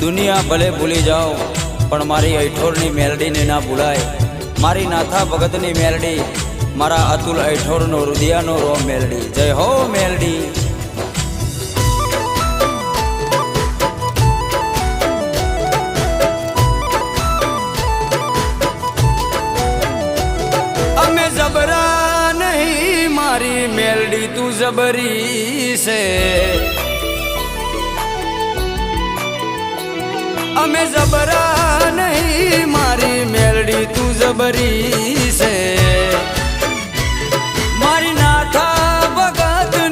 દુનિયા ભલે ભૂલી જાઓ પણ મારી અઠોરની મેલડીને ના ભૂલાય। મારી નાથા ભગતની મેલડી, મારા અતુલ અઠોરનો રુદિયાનો રો મેલડી। જય હો મેલડી। અમે જબરા નહીં મારી મેલડી તું જબરી છે। અમે જબરા નહીં મારી મેલડી તું જબરી છે।